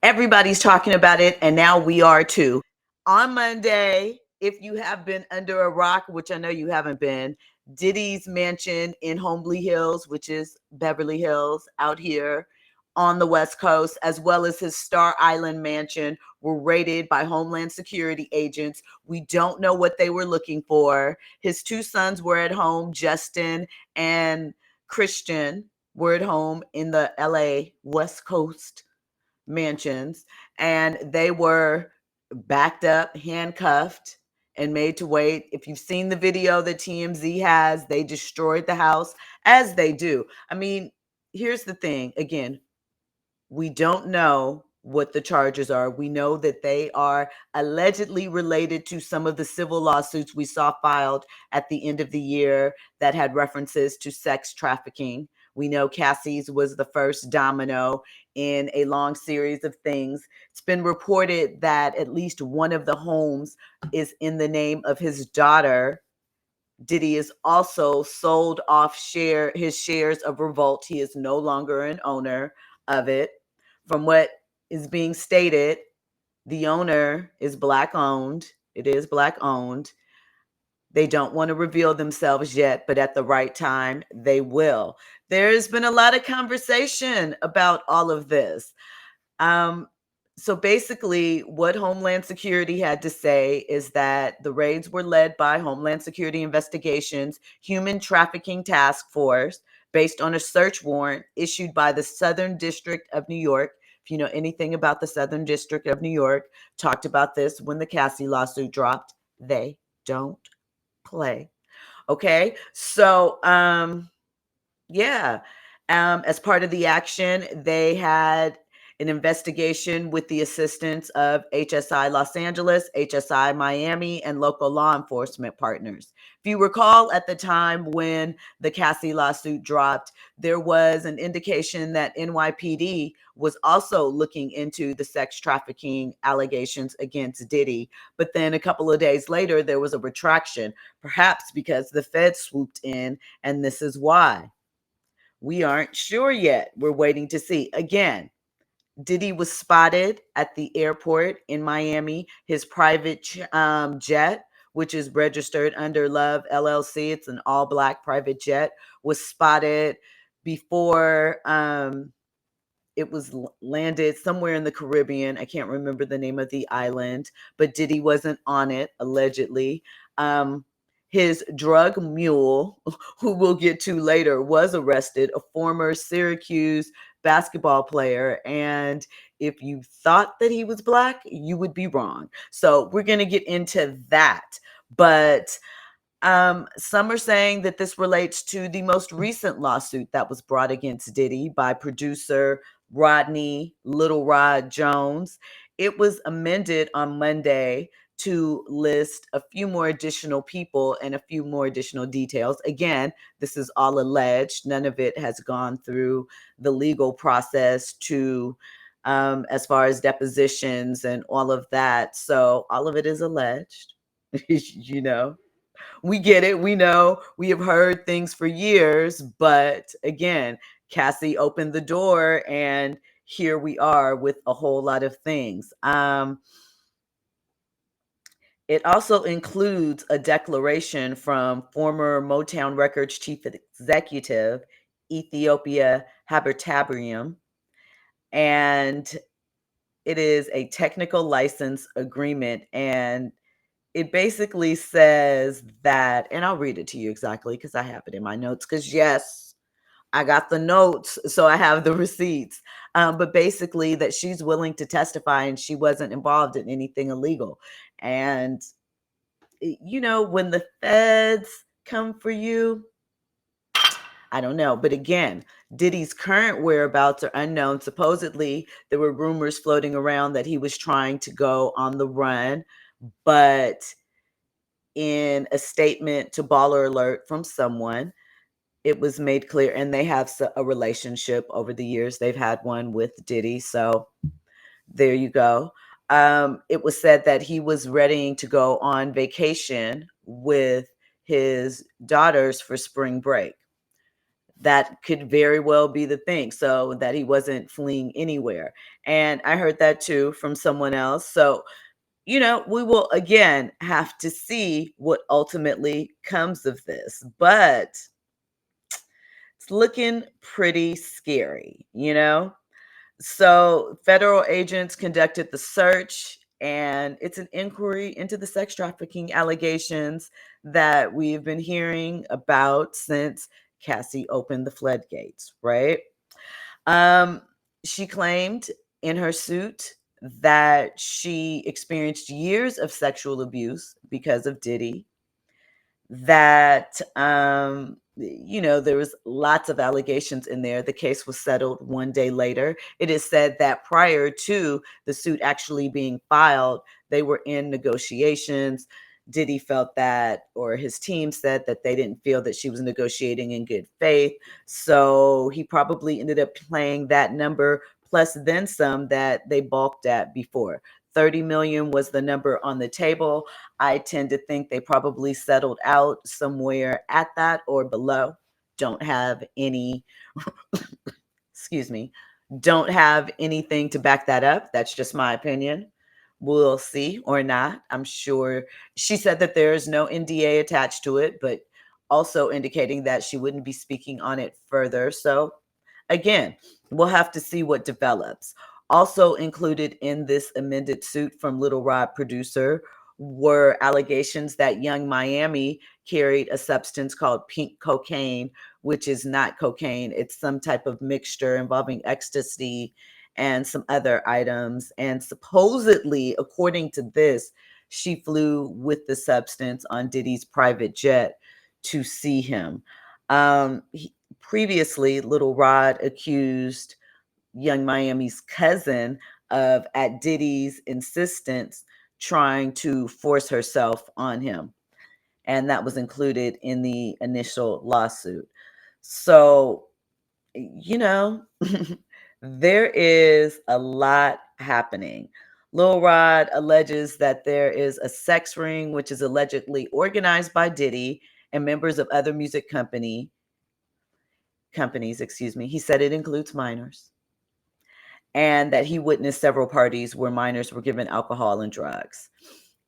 Everybody's talking about it, and now we are too. On Monday, if you have been under a rock, which I know you haven't been, Diddy's mansion in Homely Hills, which is Beverly Hills out here on the West Coast, as well as his Star Island mansion, were raided by Homeland Security agents. We don't know what they were looking for. His two sons were at home, Justin and Christian were at home in the LA West Coast mansions, and they were backed up, handcuffed, and made to wait. If you've seen the video that TMZ has, they destroyed the house as they do. I mean, here's the thing again, we don't know what the charges are. We know that they are allegedly related to some of the civil lawsuits we saw filed at the end of the year that had references to sex trafficking. We know Cassie's was the first domino in a long series of things. It's been reported that at least one of the homes is in the name of his daughter. Diddy is also sold off his shares of Revolt. He is no longer an owner of it. From what is being stated, the owner is Black owned. It is Black owned. They don't want to reveal themselves yet, but at the right time, they will. There's been a lot of conversation about all of this. Um, so basically, what Homeland Security had to say is that the raids were led by Homeland Security Investigations Human Trafficking Task Force based on a search warrant issued by the Southern District of New York. If you know anything about the Southern District of New York, talked about this when the Cassie lawsuit dropped. They don't play. Okay. So, yeah. As part of the action, they had an investigation with the assistance of HSI Los Angeles, HSI Miami, and local law enforcement partners. If you recall, at the time when the Cassie lawsuit dropped, there was an indication that NYPD was also looking into the sex trafficking allegations against Diddy. But then a couple of days later, there was a retraction, perhaps because the feds swooped in, and this is why. We aren't sure yet. We're waiting to see. Again, Diddy was spotted at the airport in Miami. His private jet, which is registered under Love LLC, it's an all Black private jet, was spotted before it was landed somewhere in the Caribbean. I can't remember the name of the island, but Diddy wasn't on it, allegedly. His drug mule, who we'll get to later, was arrested, a former Syracuse basketball player. And if you thought that he was Black, you would be wrong. So we're going to get into that. But some are saying that this relates to the most recent lawsuit that was brought against Diddy by producer Rodney Little Rod Jones. It was amended on Monday to list a few more additional people and a few more additional details. Again, this is all alleged. None of it has gone through the legal process to as far as depositions and all of that. So all of it is alleged. you know we get it. We know we have heard things for years, but again, Cassie opened the door and here we are with a whole lot of things. It also includes a declaration from former Motown Records chief executive, Ethiopia Haberdabarian, and it is a technical license agreement, and it basically says that, and I'll read it to you exactly because I have it in my notes. Because, yes, I got the notes, so I have the receipts. But basically, that she's willing to testify and she wasn't involved in anything illegal. And, when the feds come for you, I don't know. But again, Diddy's current whereabouts are unknown. Supposedly, there were rumors floating around that he was trying to go on the run, but in a statement to Baller Alert from someone, it was made clear, and they have a relationship over the years. They've had one with Diddy. So there you go. It was said that he was ready to go on vacation with his daughters for spring break. That could very well be the thing, so that he wasn't fleeing anywhere. And I heard that too from someone else. So, we will again have to see what ultimately comes of this. But it's looking pretty scary. So, federal agents conducted the search, and it's an inquiry into the sex trafficking allegations that we've been hearing about since Cassie opened the floodgates, right? Um, she claimed in her suit that she experienced years of sexual abuse because of Diddy, that there was lots of allegations in there. The case was settled one day later. It is said that prior to the suit actually being filed, they were in negotiations. Diddy felt that, or his team said that they didn't feel that she was negotiating in good faith, so he probably ended up playing that number plus then some that they balked at before. 30 million was the number on the table. I tend to think they probably settled out somewhere at that or below. Don't have any, excuse me, don't have anything to back that up. That's just my opinion. We'll see or not. I'm sure she said that there's no NDA attached to it, but also indicating that she wouldn't be speaking on it further. So, again, we'll have to see what develops. Also included in this amended suit from Little Rod producer were allegations that Young Miami carried a substance called pink cocaine, which is not cocaine. It's some type of mixture involving ecstasy and some other items. And supposedly, according to this, she flew with the substance on Diddy's private jet to see him. Previously, Little Rod accused Young Miami's cousin of, at Diddy's insistence, trying to force herself on him. And that was included in the initial lawsuit. So, you know, there is a lot happening. Lil Rod alleges that there is a sex ring, which is allegedly organized by Diddy and members of other music companies, excuse me. He said it includes minors, and that he witnessed several parties where minors were given alcohol and drugs.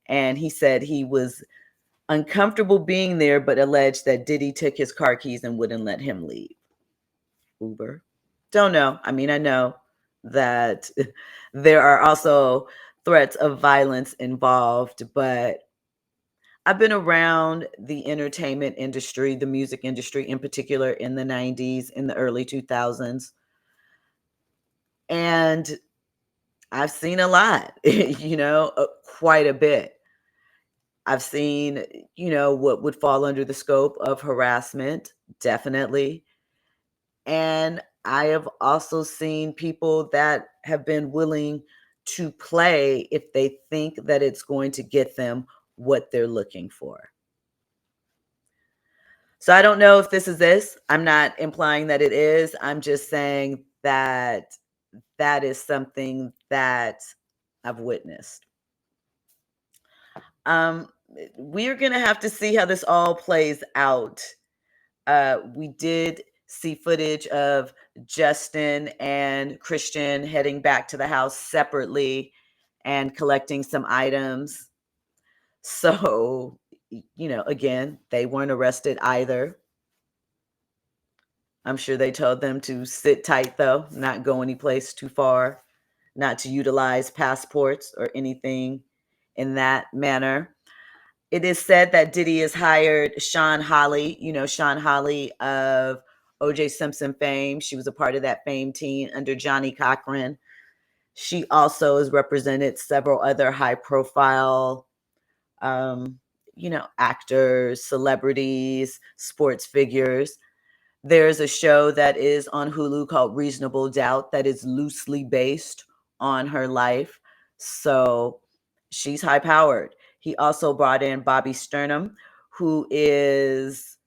And he said he was uncomfortable being there, but alleged that Diddy took his car keys and wouldn't let him leave. Uber. Don't know. I mean, I know that there are also threats of violence involved, but I've been around the entertainment industry, the music industry in particular, in the 90s, in the early 2000s. And I've seen a lot, quite a bit. I've seen, what would fall under the scope of harassment, definitely. And I have also seen people that have been willing to play if they think that it's going to get them what they're looking for. So I don't know if this is this. I'm not implying that it is. I'm just saying that that is something that I've witnessed. We're going to have to see how this all plays out. We did see footage of Justin and Christian heading back to the house separately and collecting some items. So, again, they weren't arrested either. I'm sure they told them to sit tight, though, not go anyplace too far, not to utilize passports or anything in that manner. It is said that Diddy has hired Sean Holly, Sean Holly of O.J. Simpson fame. She was a part of that fame team under Johnny Cochran. She also has represented several other high profile, actors, celebrities, sports figures. There's a show that is on Hulu called Reasonable Doubt that is loosely based on her life. So she's high powered. He also brought in Bobby Sternum, who is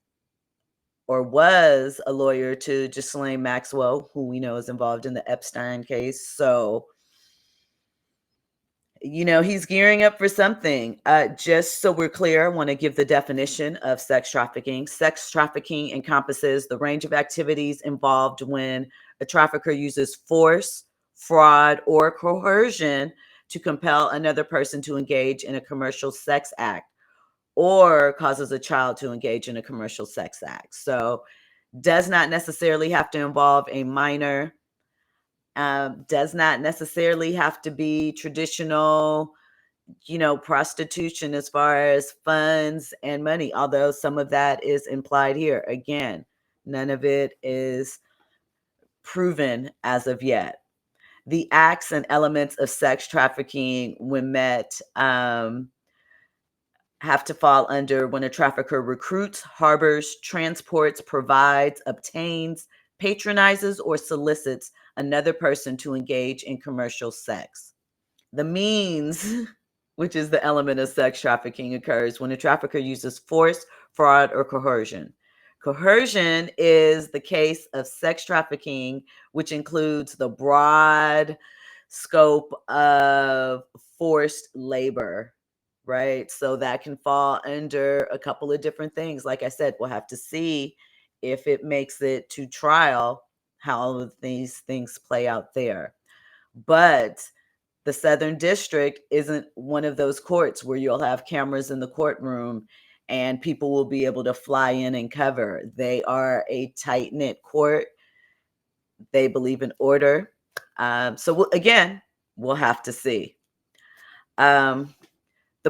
or was a lawyer to Ghislaine Maxwell, who we know is involved in the Epstein case. So He's gearing up for something. Just so we're clear, I want to give the definition of sex trafficking. Sex trafficking encompasses the range of activities involved when a trafficker uses force, fraud, or coercion to compel another person to engage in a commercial sex act or causes a child to engage in a commercial sex act. So, does not necessarily have to involve a minor, does not necessarily have to be traditional, prostitution as far as funds and money, although some of that is implied here. Again, none of it is proven as of yet. The acts and elements of sex trafficking, when met, have to fall under when a trafficker recruits, harbors, transports, provides, obtains, patronizes, or solicits another person to engage in commercial sex. The means, which is the element of sex trafficking, occurs when a trafficker uses force, fraud, or coercion. Coercion is the case of sex trafficking, which includes the broad scope of forced labor, right? So that can fall under a couple of different things. Like I said, we'll have to see if it makes it to trial, how all of these things play out there. But the Southern District isn't one of those courts where you'll have cameras in the courtroom and people will be able to fly in and cover. They are a tight-knit court. They believe in order. So again, we'll have to see. The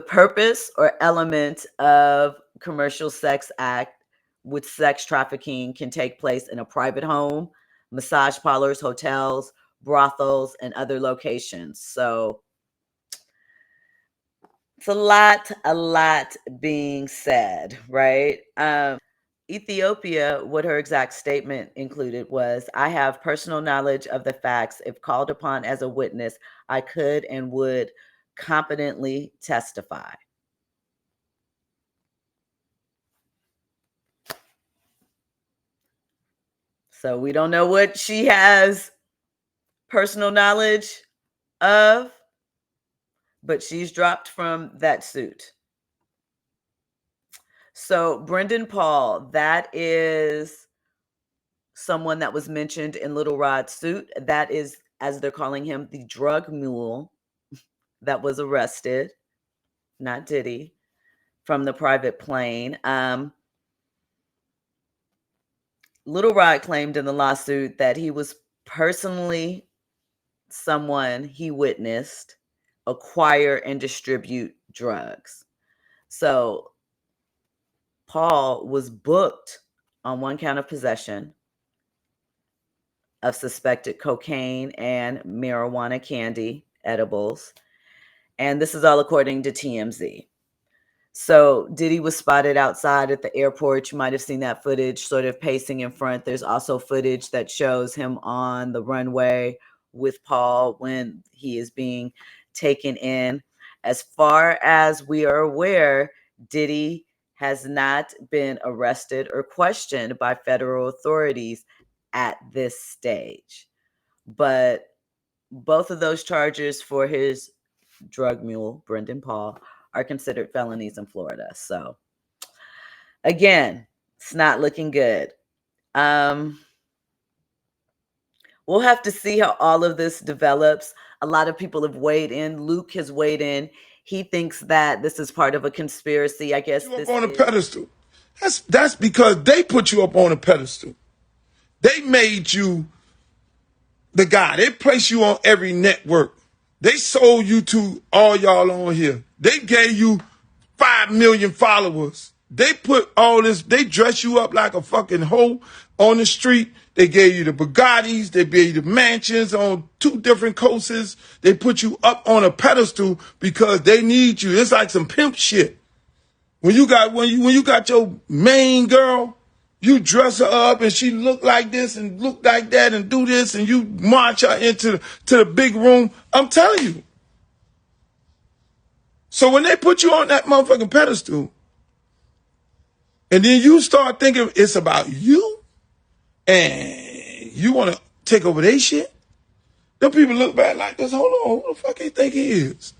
purpose or element of commercial sex act with sex trafficking can take place in a private home, massage parlors, hotels, brothels, and other locations. So it's a lot being said, right? Ethiopia, what her exact statement included was, I have personal knowledge of the facts. If called upon as a witness, I could and would competently testify. So we don't know what she has personal knowledge of, but she's dropped from that suit. So Brendan Paul, that is someone that was mentioned in Little Rod's suit. That is, as they're calling him, the drug mule that was arrested, not Diddy, from the private plane. Little Rod claimed in the lawsuit that he was personally someone he witnessed acquire and distribute drugs. So Paul was booked on one count of possession of suspected cocaine and marijuana candy edibles. And this is all according to TMZ. So Diddy was spotted outside at the airport. You might have seen that footage, sort of pacing in front. There's also footage that shows him on the runway with Paul when he is being taken in. As far as we are aware, Diddy has not been arrested or questioned by federal authorities at this stage. But both of those charges for his drug mule, Brendan Paul, are considered felonies in Florida. So again, it's not looking good. We'll have to see how all of this develops. A lot of people have weighed in. Luke has weighed in. He thinks that this is part of a conspiracy. I guess this on a pedestal. That's because they put you up on a pedestal. They made you the guy. They placed you on every network. They sold you to all y'all on here. They gave you 5 million followers. They put all this, they dress you up like a fucking hoe on the street. They gave you the Bugattis. They gave you the mansions on 2 different coasts. They put you up on a pedestal because they need you. It's like some pimp shit. When you got your main girl, you dress her up and she look like this and look like that and do this and you march her into the big room. I'm telling you. So when they put you on that motherfucking pedestal and then you start thinking it's about you and you want to take over their shit, them people look back like this. Hold on, who the fuck they think he is?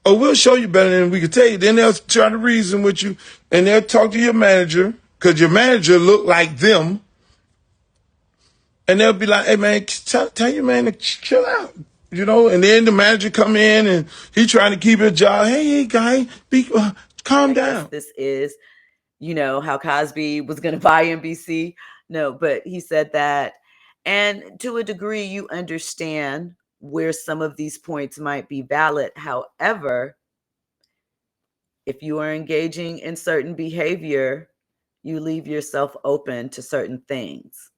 Oh, we'll show you better than we can tell you. Then they'll try to reason with you, and they'll talk to your manager, because your manager look like them, and they'll be like, hey, man, tell your man to chill out. And then the manager come in, and he trying to keep his job. Hey, guy, calm down. This is, how Cosby was going to buy NBC. No, but he said that. And to a degree, you understand where some of these points might be valid. However, if you are engaging in certain behavior, you leave yourself open to certain things,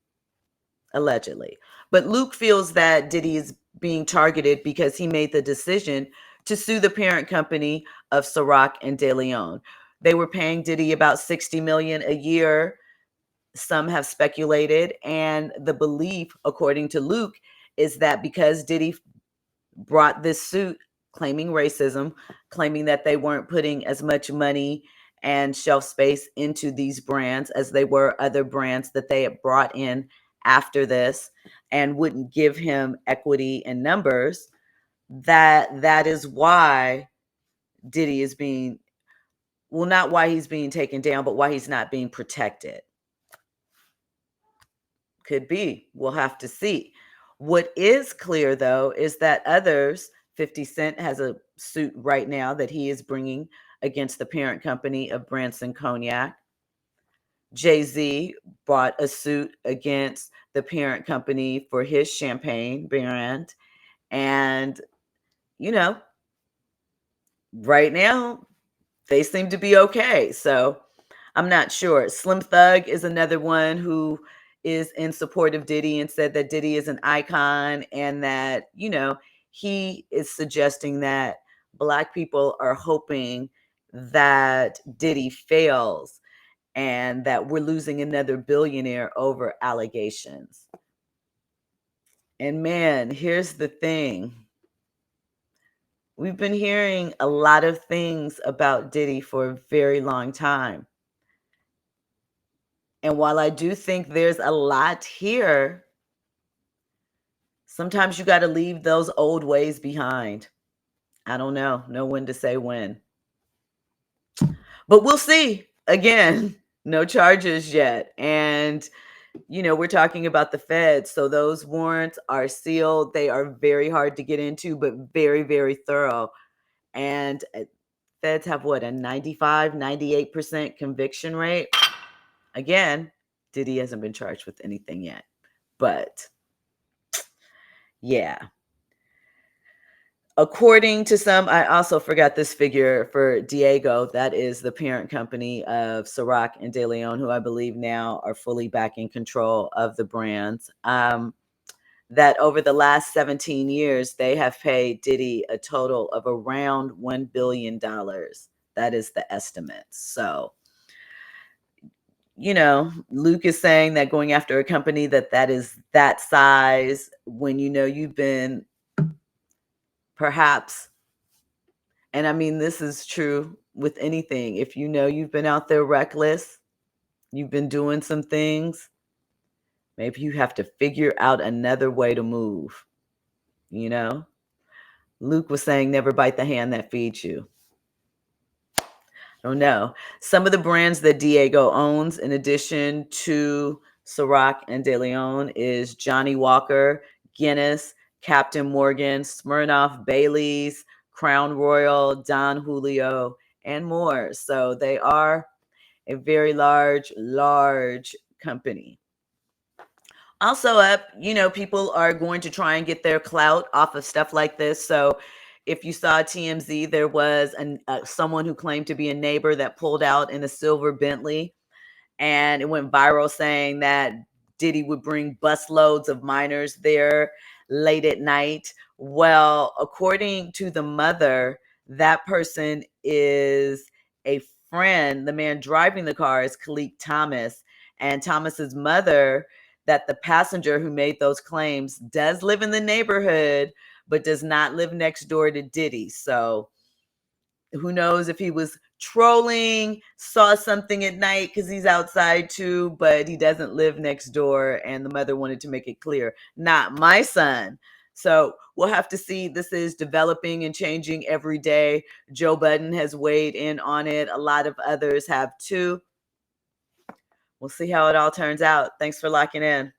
allegedly. But Luke feels that Diddy is being targeted because he made the decision to sue the parent company of Ciroc and De Leon. They were paying Diddy about $60 million a year. Some have speculated, and the belief, according to Luke, is that because Diddy brought this suit claiming racism, claiming that they weren't putting as much money and shelf space into these brands as they were other brands that they had brought in after this, and wouldn't give him equity in numbers, that is why Diddy is being, well, not why he's being taken down, but why he's not being protected. Could be. We'll have to see. What is clear, though, is that others, 50 Cent has a suit right now that he is bringing against the parent company of Branson Cognac. Jay-Z brought a suit against the parent company for his champagne brand. And, right now, they seem to be okay. So I'm not sure. Slim Thug is another one who is in support of Diddy and said that Diddy is an icon, and that, he is suggesting that Black people are hoping that Diddy fails and that we're losing another billionaire over allegations. And man, here's the thing. We've been hearing a lot of things about Diddy for a very long time. And while I do think there's a lot here, sometimes you got to leave those old ways behind. I don't know when to say when. But we'll see. Again, no charges yet. And, we're talking about the Fed. So those warrants are sealed. They are very hard to get into, but very, very thorough. And Feds have what, a 95, 98% conviction rate? Again, Diddy hasn't been charged with anything yet. But yeah. According to some, I also forgot this figure for Diego. That is the parent company of Ciroc and De Leon, who I believe now are fully back in control of the brands. That over the last 17 years, they have paid Diddy a total of around $1 billion. That is the estimate. So, Luke is saying that going after a company that is that size, when you've been perhaps, and I mean, this is true with anything. If you've been out there reckless, you've been doing some things, maybe you have to figure out another way to move. Luke was saying, never bite the hand that feeds you. I don't know. Some of the brands that Diego owns, in addition to Ciroc and De Leon, is Johnny Walker, Guinness, Captain Morgan, Smirnoff, Bailey's, Crown Royal, Don Julio, and more. So they are a very large company. Also up, people are going to try and get their clout off of stuff like this. So if you saw TMZ, there was someone who claimed to be a neighbor that pulled out in a silver Bentley, and it went viral saying that Diddy would bring busloads of minors there late at night. Well, according to the mother, that person is a friend. The man driving the car is Khalik Thomas, and Thomas's mother, that the passenger who made those claims does live in the neighborhood, but does not live next door to Diddy. So who knows if he was trolling, saw something at night because he's outside too, but he doesn't live next door. And the mother wanted to make it clear, not my son. So we'll have to see. This is developing and changing every day. Joe Budden has weighed in on it. A lot of others have too. We'll see how it all turns out. Thanks for locking in.